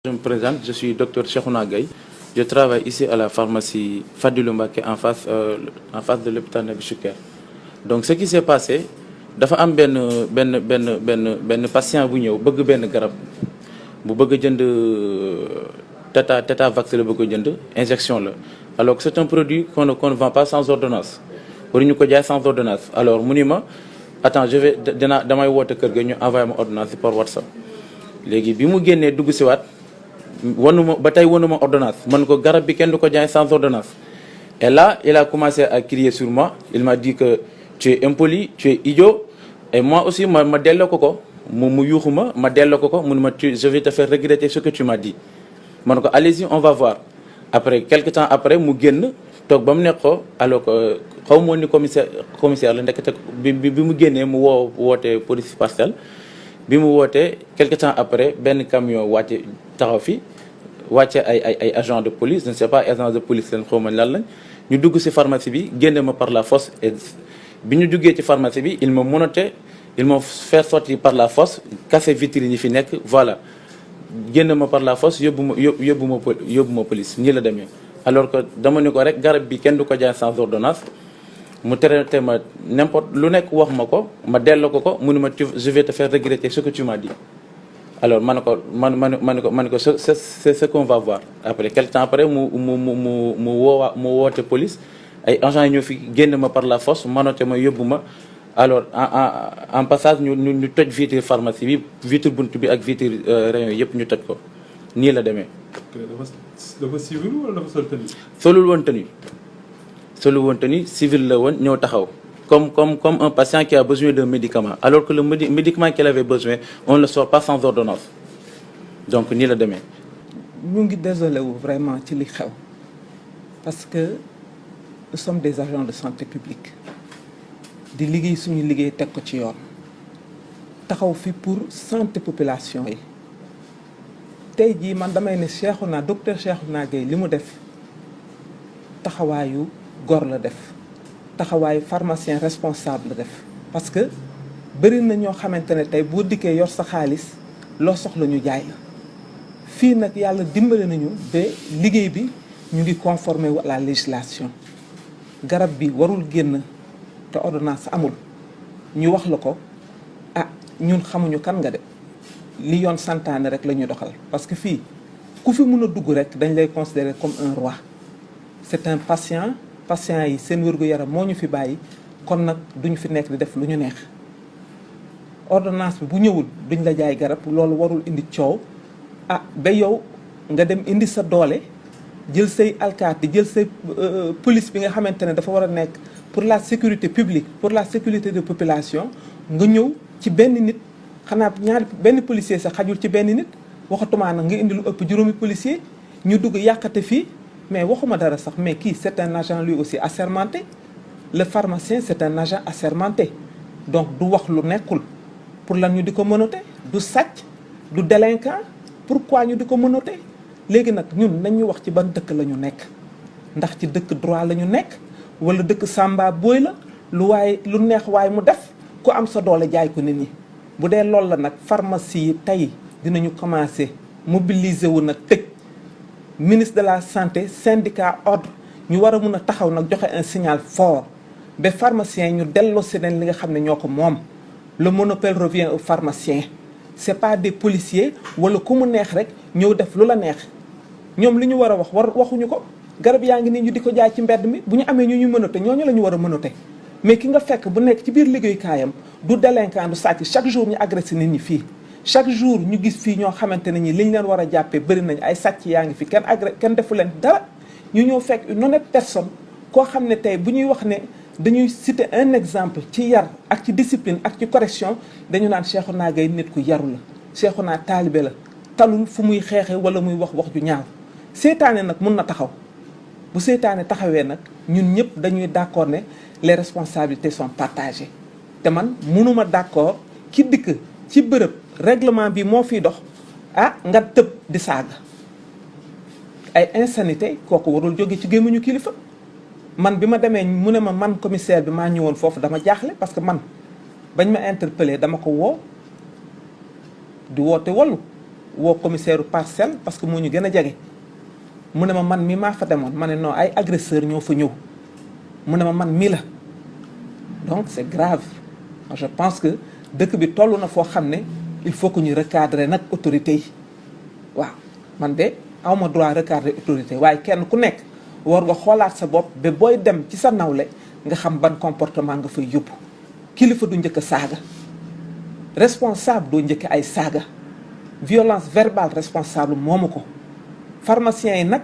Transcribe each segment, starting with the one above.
Je me présente, je suis docteur Cheikhouna Gaye. Je travaille ici à la pharmacie Fadilou Mbacké en face de l'hôpital Nabil Choucair. Donc ce qui s'est passé, dafa am benn patient bu ñëw bëgg benn garab bu bëgg jënd Tetavax la bëgg jënd injection la. Alors que c'est un produit qu'on ne vend pas sans ordonnance. waruñu ko jaay sans ordonnance. Alors mu ni ma attends damay woote kër ga ñu envoyé ma ordonnance par WhatsApp. léegi bi mu génnee dugg si waat wanuma ba tey wanuma ordonnance man ko garab bi kenn du ko jaay sans ordonnance. Et là il a commencé à crier sur moi, il m'a dit que tu es impoli, tu es idiot. Et moi aussi ma delloo ko mu yuuxu ma delloo ko mu ne ma je vais te faire regretter ce que tu m'as dit. man ko allez-y on va voir. Après quelque temps après mu génn toog ba mu nekk ko alors que xaw ma woon ni commissaire la ndekete bi mu génnee mu woote police Parcelles. bi mu wootee quelque temps après benn camion wàcce taxaw fi wàcce ay agent de police, je ne sais pas agent de police leen xaw ma lan lañ ñu dugg ci pharmacie bi génne ma par la force. Et bi ñu duggee ci pharmacie bi ils m'ont menotté, ils m'ont fait sortir par la force, casser vitrine yi fi nekk, voilà génne ma par la force yóbbu ma police nii la demee. Alors que dama ne ko rek garab bi kenn du ko jaay sans ordonnance mu traité ma n'importe lu nekk wax ma ko ma delloo ko mu ne ma je vais te faire regretter ce que tu m'as dit. Alors man ko c'est ce qu'on va voir. Après quelque temps après mu woote police, ay agents yi ñoo fi génn ma par la force manote ma yóbbu ma. Alors en passage ñu toj vitre pharmacie bi, vitre bunt bi ak vitre rayon yëpp ñu toj ko nii la demee. dafa civil wala dafa sol tenue? solul woon tenue civil la woon ñëw taxaw comme un patient qui a besoin d'un médicament, alors que le médicament qu'il avait besoin on ne le sort pas sans ordonnance. Donc nii la demee. ñu ngi désolé wu vraiment ci li xew parce que nous sommes des agents de santé publique di liggéey suñu liggéey teg ko ci yoon taxaw fi pour santé population yi. tey jii man damay ne docteur Cheikhouna Gaye li mu def taxawaayu góor la def, taxawaayu pharmacien responsable la def. Parce que bëri na ñoo xamante ne tey boo dikkee yor sa xaalis loo soxla ñu jaay la. fii nag yàlla dimbale nañu ba liggéey bi ñu ngi conformer wu à la législation. garab bi warul génn te ordonnance amul ñu wax la ko ñun xamuñu kan nga de. li yoon santaane rek la ñuy doxal parce que fii ku fi mun a dugg rek dañ lay considérer comme un roi. C'est un patient yi seen wér-gu-yaram moo ñu fi bàyyi kon nag duñ fi nekk di def lu ñu neex. ordonnance bi bu ñëwul duñ la jaay garab loolu warul indi coow ba yow nga dem indi sa doole jël say alkaati jël say police bi nga xamante ne dafa war a nekk pour la sécurité publique, pour la sécurité de population nga ñëw ci benn nit. xanaa benn policier sax xajul ci benn nit waxatumaa nag nga indi lu ëpp juróomi policier ñu dugg yàqate fii. Mais waxuma dara sax mais kii c'est un agent lui aussi assermenté. Le pharmacien c'est un agent assermenté. Donc du wax lu nekkul pour lan ñu di ko menotté, du sàcc du délinquant, pourquoi ñu di ko menotté. léegi nag ñun nañ ñu wax ci ban dëkk la ñu nekk ndax ci dëkk droit la ñu nekk wala dëkk samba booy la lu neex waaye mu def ku am sa doole jaay ko nit ñi. bu dee loolu la nag pharmacie yi tey dinañu commencer mobiliser wu nag tëj ministre de la santé syndicat ordre ñu war a mun a taxaw nag joxe un signal fort ba pharmaciens ñu delloo si leen li nga xam ne ñoo ko moom. Le monopole revient aux pharmaciens, c'est pas des policiers wala ku mu neex rek ñëw def lu la neex. ñoom li ñu war a waxuñu ko garab yaa ngi nii ñu di ko jaay ci mbedd mi bu ñu amee ñu mënote ñooñu la ñu war a mënote. Mais ki nga fekk bu nekk ci biir liggéeyukaayam du délinquant du sàcc chaque jour ñu agressé nit ñi fii chaque jour ñu gis fii ñoo xamante ne ñi liñ leen war a jàppee bëri nañ ay sàcc yaa ngi fi kenn defu leen dara ñu ñëw fekk une honnête personne koo xam ne tey bu ñuy wax ne dañuy citer un exemple ci yar ak ci discipline ak ci correction dañu naan Cheikhouna Gaye nit ku yaru la Cheikhouna taalibe la talul fu muy xeexe wala muy wax ju ñaaw. Seytaane nag mun na taxaw bu seytaane taxawee nag ñun ñëpp dañuy d'accord ne les responsabilités sont partagées te man mënuma d'accord ki dikk ci bërëb règlement bi moo fiy dox nga tëb di saaga ay insanité kooku warul jóge ci gémmiñu kilifa. Man bi ma demee mu ne ma man commissaire bi maa ñëwoon foofu dama jaaxle parce que man bañ ma interpellé dama ko woo di woote wallu woo commissaire Parcelles parce que moo ñu gën a jege mu ne ma man mi maa fa demoon ma ne non ay agresseurs ñoo fa ñëw mu ne ma man mi la donc c'est grave je pense que dëkk bi toll na foo xam ne il faut que ñu recadrer nag autorités yi waaw man de awma droit recadrer autorité waaye kenn ku nekk war nga xoolaat sa bopp ba booy dem ci sa nawle nga xam ban comportement nga fay yóbbu kilifa du njëkk a saaga responsable doo njëkk ay saaga violence verbale responsable moomu ko pharmaciens yi nag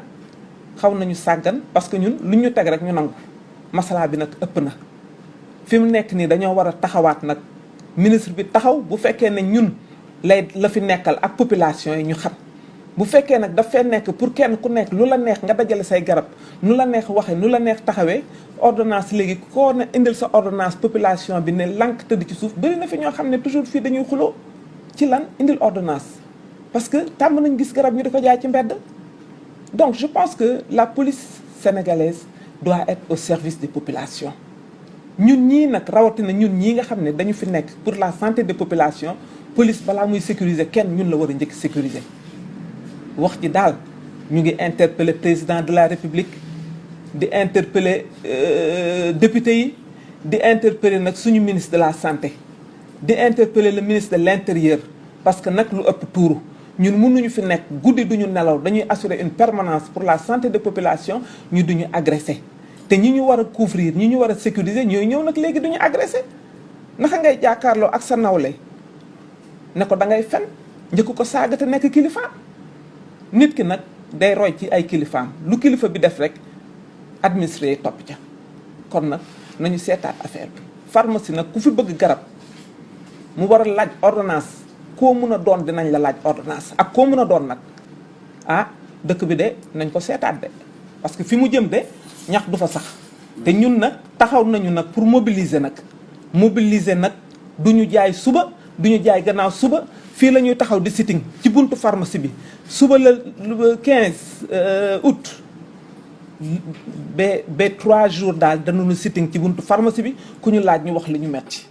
xaw nañu sàggan parce que ñun lu ñu teg rek ñu nangu masala bi nag ëpp na fi mu nekk nii dañoo war a taxawaat nag ministre bi taxaw bu fekkee ne ñun la fi nekkal ak population yi ñu xam bu fekkee nag daf fee nekk pour kenn ku nekk lu la neex nga dajale say garab nu la neex waxee nu la neex taxawee ordonnance léegi koo ne indil sa ordonnance population bi ne lànk tëdd ci suuf bëri na fi ñoo xam ne toujours fii dañuy xuloo ci lan indil ordonnance parce que tàmm nañ gis garab ñu di ko jaay ci mbedd donc je pense que la police sénégalaise doit être au service des populations ñun ñii nag rawatina ñun ñii nga xam ne dañu fi nekk pour la santé des populations police balaa muy sécuriser kenn ñun la war a njëkk sécuriser wax ji daal ñu ngi interpeller président de la république di interpeller député yi di interpeller nag suñu ministre de la santé di interpeller le ministre de l'intérieur parce que nag lu ëpp tuuru ñun mënuñu fi nekk guddi duñu nelaw dañuy assurer une permanence pour la santé des populations ñu duñu agressé te ñi ñu war a couvrir ñi ñu war a sécuriser ñooy ñëw nag léegi duñu agressé naka ngay jàkkaarloo ak sa nawle ne ko da ngay fen njëkk ko saaga te nekk kilifaam nit ki nag day roy ci ay kilifaam lu kilifa bi def rek administré yi topp ca kon nag nañu seetaat affaire bi pharmacie nag ku fi bëgg garab mu war a laaj ordonnance koo mën a doon dinañ la laaj ordonnance ak koo mën a doon nag ah dëkk bi de nañ ko seetaat de parce que fi mu jëm de ñax du fa sax te ñun nag taxaw nañu nag pour mobiliser nag du ñu jaay suba du ñu jaay gannaaw suba fii la ñuy taxaw di sitting ci buntu pharmacie bi suba la 15 août ba 3 jours daal danañu sitting ci buntu pharmacie bi ku ñu laaj ñu wax li ñu metti